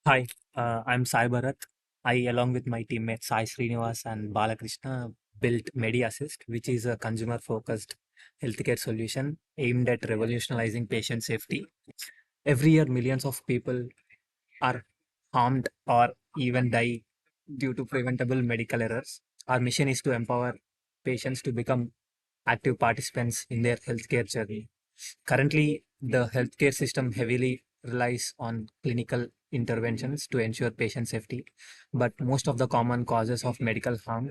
Hi, I'm Sai Bharat. I, along with my teammates Sai Srinivas and Balakrishna, built MediAssist, which is a consumer-focused healthcare solution aimed at revolutionizing patient safety. Every year, millions of people are harmed or even die due to preventable medical errors. Our mission is to empower patients to become active participants in their healthcare journey. Currently, the healthcare system heavily relies on clinical interventions to ensure patient safety, but most of the common causes of medical harm,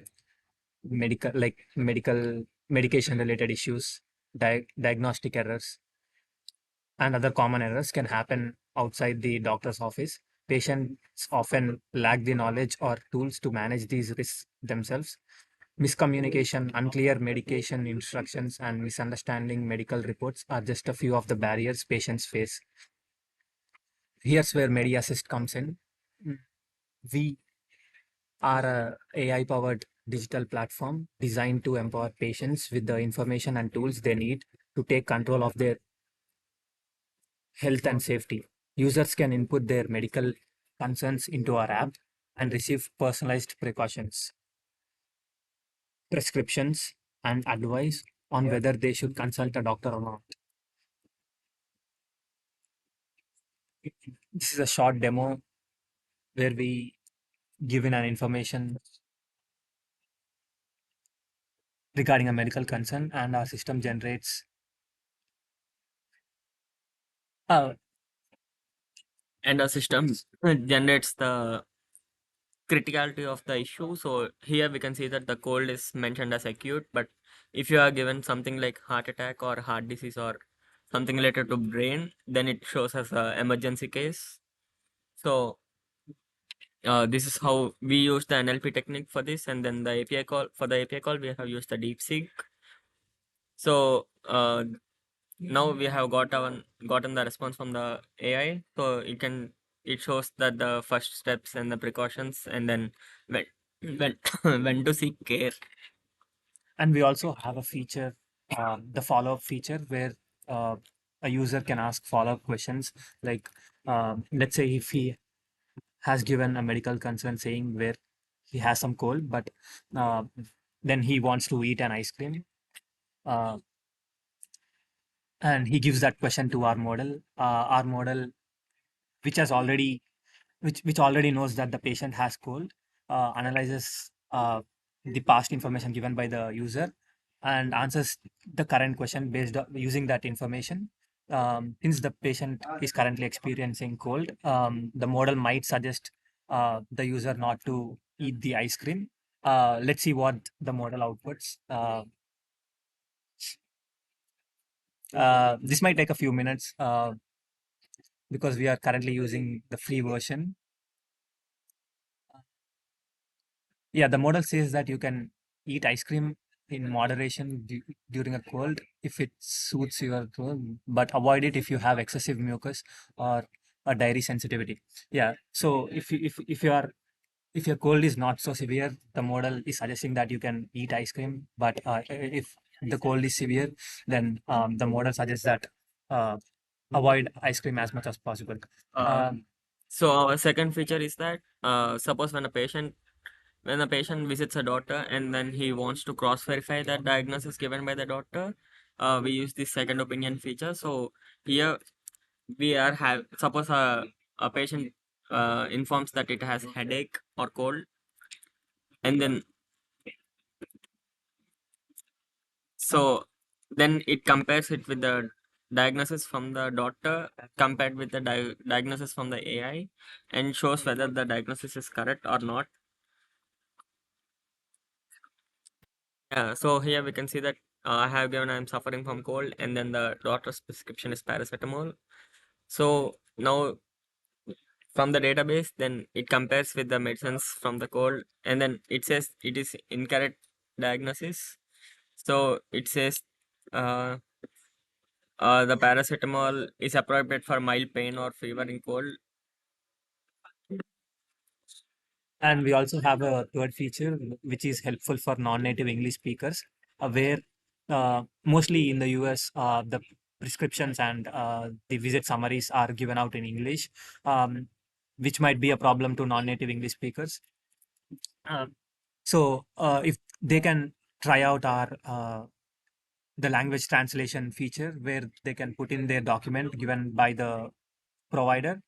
medical medication related issues, diagnostic errors, and other common errors can happen outside the doctor's office. Patients often lack the knowledge or tools to manage these risks themselves. Miscommunication, unclear medication instructions, and misunderstanding medical reports are just a few of the barriers patients face. Here's where MediAssist comes in. Mm. We are a AI-powered digital platform designed to empower patients with the information and tools they need to take control of their health and safety. Users can input their medical concerns into our app and receive personalized precautions, prescriptions, and advice on whether they should consult a doctor or not. This is a short demo where we give in an information regarding a medical concern, and our system generates uh, and the system generates the criticality of the issue. So here we can see that the cold is mentioned as acute, but if you are given something like heart attack or heart disease or something related to brain, then it shows as a emergency case. So this is how we use the NLP technique for this, and then the API call, for the API call we have used the DeepSeek. So now we have gotten the response from the AI, so it shows that the first steps and the precautions, and then when when when to seek care. and we also have a feature, the follow-up feature, where uh, a user can ask follow-up questions like, let's say if he has given a medical concern saying where he has some cold, but uh, then he wants to eat an ice cream, uh, and he gives that question to our model. Our model, which has already which already knows that the patient has cold, analyzes the past information given by the user and answers the current question based on using that information. Since the patient is currently experiencing cold, the model might suggest the user not to eat the ice cream. Let's see what the model outputs. This might take a few minutes because we are currently using the free version. Yeah, the model says that you can eat ice cream in moderation during a cold if it suits your throat, but avoid it if you have excessive mucus or a dairy sensitivity. Yeah, so if your cold is not so severe, the model is suggesting that you can eat ice cream. But if the cold is severe, then the model suggests that uh, avoid ice cream as much as possible. Uh, so our second feature is that suppose when a patient visits a doctor and then he wants to cross verify that diagnosis given by the doctor, we use this second opinion feature. So here we are have suppose a patient informs that it has headache or cold, and then so then it compares it with the diagnosis from the doctor compared with the diagnosis from the AI, and shows whether the diagnosis is correct or not. Yeah, so here we can see that I have given I'm suffering from cold, and then the doctor's prescription is paracetamol. So now from the database, then it compares with the medicines from the cold, and then it says it is incorrect diagnosis. So it says uh, the paracetamol is appropriate for mild pain or fever in cold. And we also have a third feature, which is helpful for non-native English speakers, where mostly in the US, the prescriptions and the visit summaries are given out in English. Um, which might be a problem to non-native English speakers. So if they can try out our the language translation feature, where they can put in their document given by the provider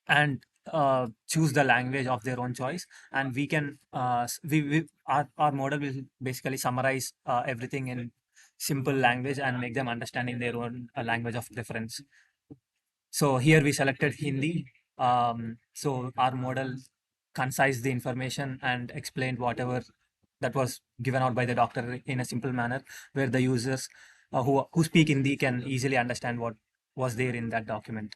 and choose the language of their own choice, and we can our model will basically summarize everything in simple language and make them understand in their own language of preference. So here we selected Hindi. So our model concise the information and explained whatever that was given out by the doctor in a simple manner, where the users who speak Hindi can easily understand what was there in that document.